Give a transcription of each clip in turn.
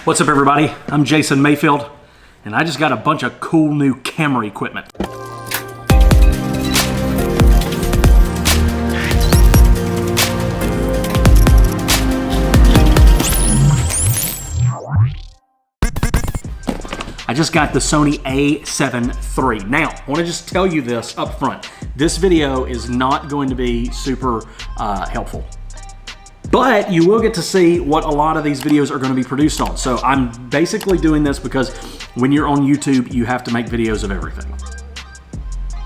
What's up everybody, I'm Jason Mayfield, and I just got a bunch of cool new camera equipment. I just got the Sony A7iii. Now, I want to just tell you this up front. This video is not going to be super helpful. But you will get to see what a lot of these videos are going to be produced on. So I'm basically doing this because when you're on YouTube, you have to make videos of everything.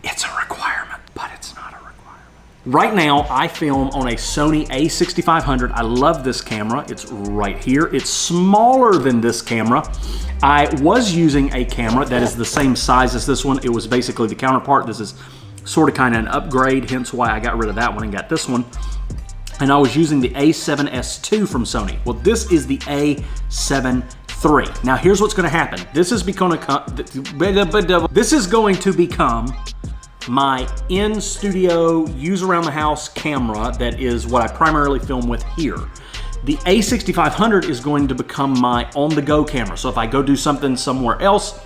It's a requirement, but it's not a requirement. Right now, I film on a Sony A6500. I love this camera. It's right here. It's smaller than this camera. I was using a camera that is the same size as this one. It was basically the counterpart. This is sort of kind of an upgrade, hence why I got rid of that one and got this one. And I was using the A7S2 from Sony. Well, this is the A7iii. Now, here's what's going to happen. This is going to become my in-studio, use-around-the-house camera that is what I primarily film with here. The A6500 is going to become my on-the-go camera. So if I go do something somewhere else,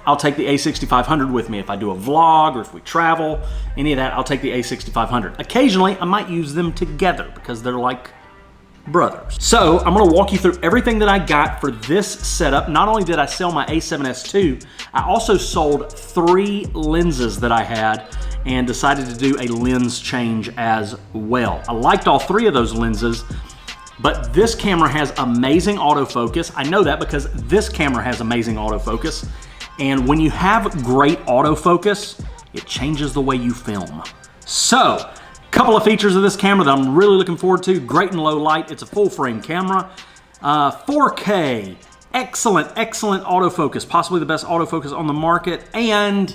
I'll take the A6500 with me. If I do a vlog or if we travel, any of that, I'll take the A6500. Occasionally, I might use them together because they're like brothers. So I'm gonna walk you through everything that I got for this setup. Not only did I sell my A7S2, I also sold 3 lenses that I had and decided to do a lens change as well. I liked all 3 of those lenses, but this camera has amazing autofocus. I know that because this camera has amazing autofocus. And when you have great autofocus, it changes the way you film. So, a couple of features of this camera that I'm really looking forward to. Great in low light. It's a full frame camera. 4K. Excellent, excellent autofocus. Possibly the best autofocus on the market. And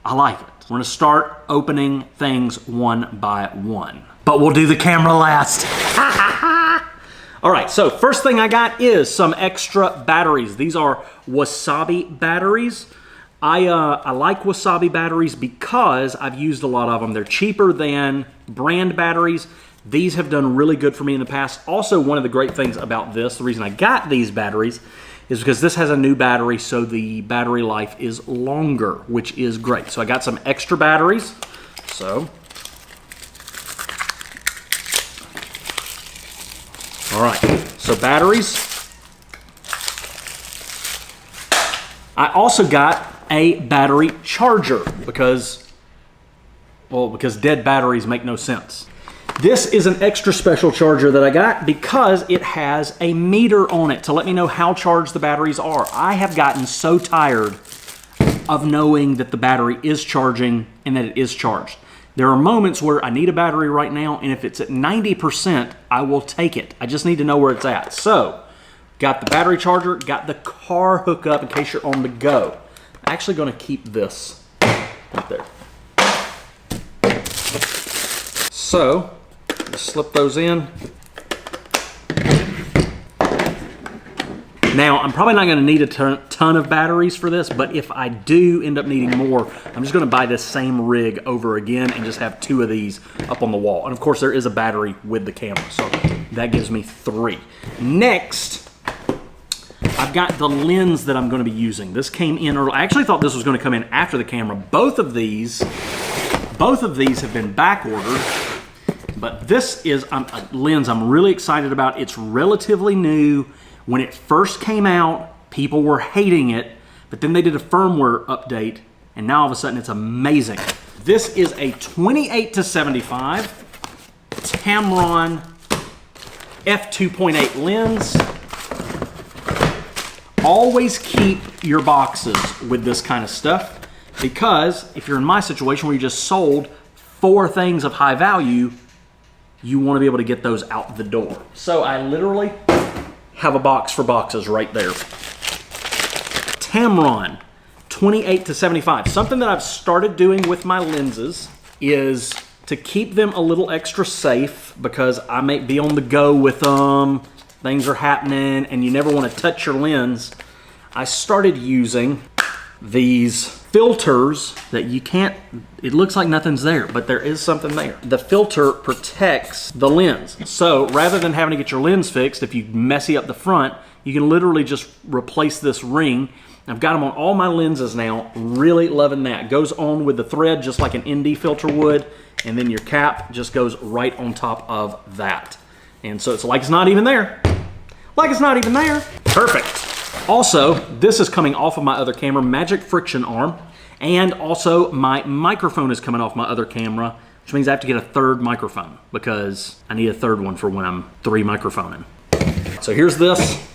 I like it. We're gonna start opening things one by one. But we'll do the camera last. All right, so first thing I got is some extra batteries. These are Wasabi batteries. I like Wasabi batteries because I've used a lot of them. They're cheaper than brand batteries. These have done really good for me in the past. Also, one of the great things about this, the reason I got these batteries, is because this has a new battery, so the battery life is longer, which is great. So I got some extra batteries. So, all right, so batteries. I also got a battery charger because dead batteries make no sense. This is an extra special charger that I got because it has a meter on it to let me know how charged the batteries are. I have gotten so tired of knowing that the battery is charging and that it is charged. There are moments where I need a battery right now, and if it's at 90%, I will take it. I just need to know where it's at. So, got the battery charger, got the car hookup in case you're on the go. I'm actually gonna keep this right there. So, slip those in. Now, I'm probably not gonna need a ton of batteries for this, but if I do end up needing more, I'm just gonna buy this same rig over again and just have 2 of these up on the wall. And of course, there is a battery with the camera, so that gives me 3. Next, I've got the lens that I'm gonna be using. This came in early. I actually thought this was gonna come in after the camera. Both of these have been back ordered. But this is a lens I'm really excited about. It's relatively new. When it first came out, people were hating it, but then they did a firmware update, and now all of a sudden it's amazing. This is a 28-75 Tamron f2.8 lens. Always keep your boxes with this kind of stuff, because if you're in my situation where you just sold 4 things of high value, you want to be able to get those out the door. So I literally have a box for boxes right there. Tamron 28-75. Something that I've started doing with my lenses is to keep them a little extra safe, because I may be on the go with them, things are happening, and you never want to touch your lens. I started using these filters that you can't, it looks like nothing's there, but there is something there. The filter protects the lens. So rather than having to get your lens fixed, if you messy up the front, you can literally just replace this ring. I've got them on all my lenses now, really loving that. Goes on with the thread just like an ND filter would, and then your cap just goes right on top of that. And so it's like it's not even there. Like it's not even there. Perfect. Also, this is coming off of my other camera, Magic Friction Arm, and also my microphone is coming off my other camera, which means I have to get a third microphone because I need a third one for when I'm 3 microphoning. So here's this.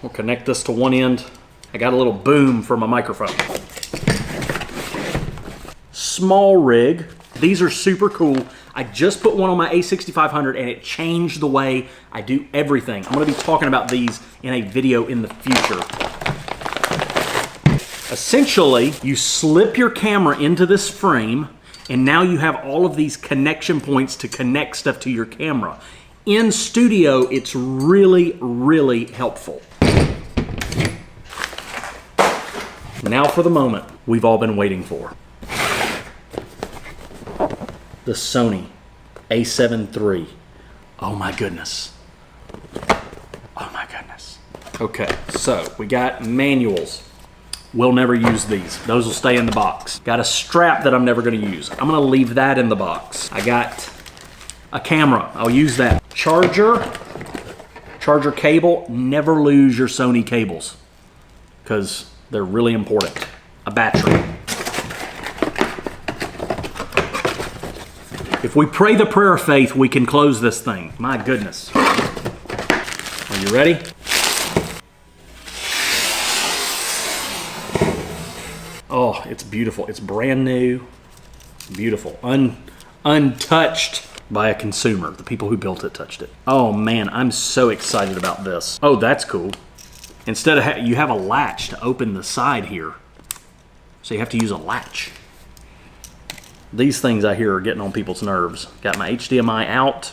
We'll connect this to one end. I got a little boom for my microphone. Small rig. These are super cool. I just put one on my A6500 and it changed the way I do everything. I'm gonna be talking about these in a video in the future. Essentially, you slip your camera into this frame and now you have all of these connection points to connect stuff to your camera. In studio, it's really, really helpful. Now for the moment we've all been waiting for. The Sony A7iii. Oh my goodness. Oh my goodness. Okay, so we got manuals. We'll never use these. Those will stay in the box. Got a strap that I'm never gonna use. I'm gonna leave that in the box. I got a camera. I'll use that. Charger cable. Never lose your Sony cables because they're really important. A battery. If we pray the prayer of faith, we can close this thing. My goodness. Are you ready? Oh, it's beautiful. It's brand new. Beautiful. Untouched by a consumer. The people who built it touched it. Oh man, I'm so excited about this. Oh, that's cool. Instead of you have a latch to open the side here. So you have to use a latch. These things I hear are getting on people's nerves. Got my HDMI out,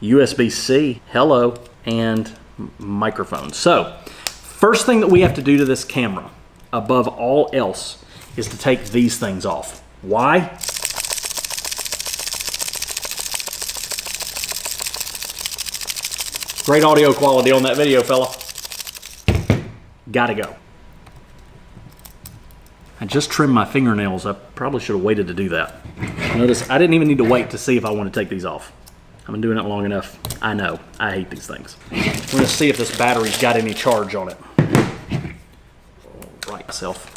USB-C, hello, and microphone. So, first thing that we have to do to this camera, above all else, is to take these things off. Why? Great audio quality on that video, fella. Gotta go. I just trimmed my fingernails. I probably should have waited to do that. Notice I didn't even need to wait to see if I want to take these off. I've been doing it long enough. I know, I hate these things. We're gonna see if this battery's got any charge on it. All right, myself.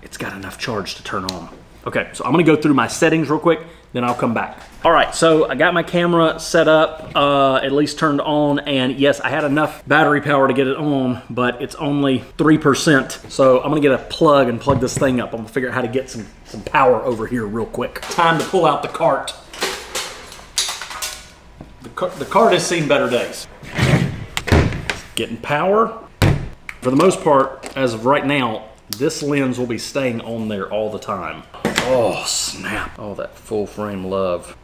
It's got enough charge to turn on. Okay, so I'm gonna go through my settings real quick, then I'll come back. All right, so I got my camera set up, at least turned on, and yes, I had enough battery power to get it on, but it's only 3%. So I'm gonna get a plug and plug this thing up. I'm gonna figure out how to get some power over here real quick. Time to pull out the cart. The cart has seen better days. Getting power. For the most part, as of right now, this lens will be staying on there all the time. Oh, snap. Oh, that full frame love.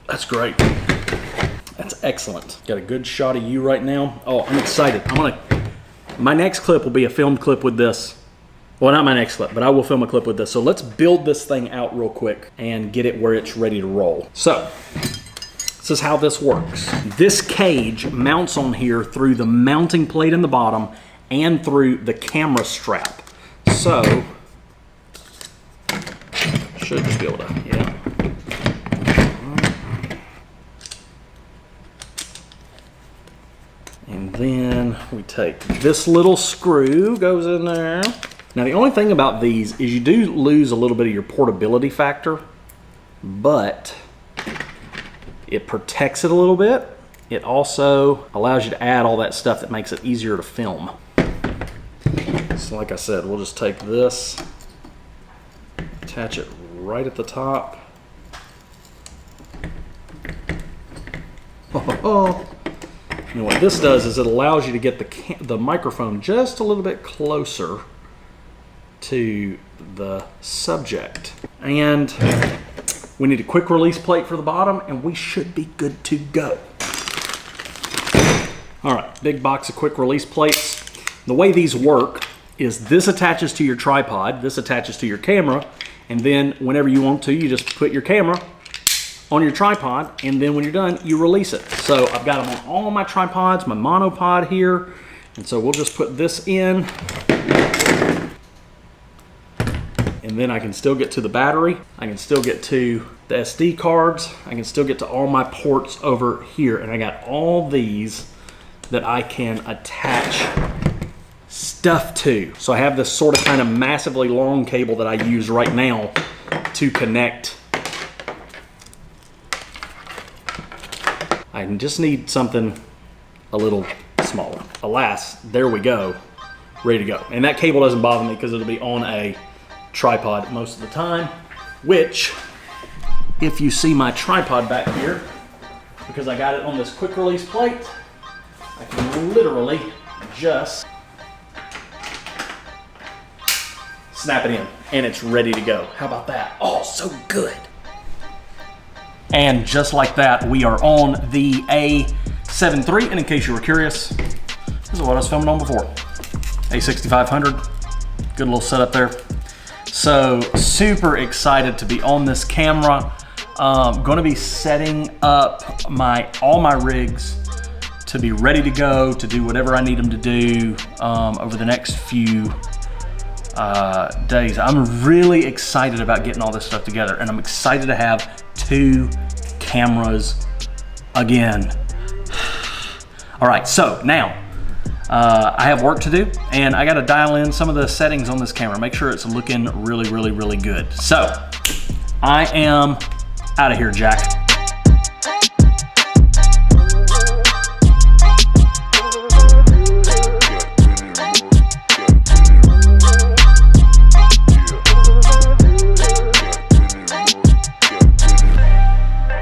That's great. That's excellent. Got a good shot of you right now. Oh, I'm excited. My next clip will be a filmed clip with this. Well, not my next clip, but I will film a clip with this. So let's build this thing out real quick and get it where it's ready to roll. So, this is how this works. This cage mounts on here through the mounting plate in the bottom and through the camera strap. So, should just be able to, yeah. And then we take this little screw, goes in there. Now the only thing about these is you do lose a little bit of your portability factor, but it protects it a little bit. It also allows you to add all that stuff that makes it easier to film. So like I said, we'll just take this, attach it right at the top. And what this does is it allows you to get the microphone just a little bit closer to the subject. And we need a quick release plate for the bottom, and we should be good to go. All right, big box of quick release plates. The way these work is this attaches to your tripod, this attaches to your camera, and then whenever you want to, you just put your camera on your tripod, and then when you're done, you release it. So I've got them on all my tripods, my monopod here, and so we'll just put this in, and then I can still get to the battery, I can still get to the SD cards, I can still get to all my ports over here, and I got all these that I can attach stuff to. So I have this sort of kind of massively long cable that I use right now to connect. I just need something a little smaller. Alas, there we go, ready to go. And that cable doesn't bother me because it'll be on a tripod most of the time, which, if you see my tripod back here, because I got it on this quick release plate, I can literally just snap it in and it's ready to go. How about that? Oh, so good. And just like that, we are on the A7iii, and in case you were curious, this is what I was filming on before. A6500, good little setup there. So super excited to be on this camera. Going to be setting up all my rigs to be ready to go, to do whatever I need them to do over the next few days. I'm really excited about getting all this stuff together, and I'm excited to have 2 cameras again. All right, so now I have work to do, and I got to dial in some of the settings on this camera, make sure it's looking really, really, really good. So I am out of here, Jack.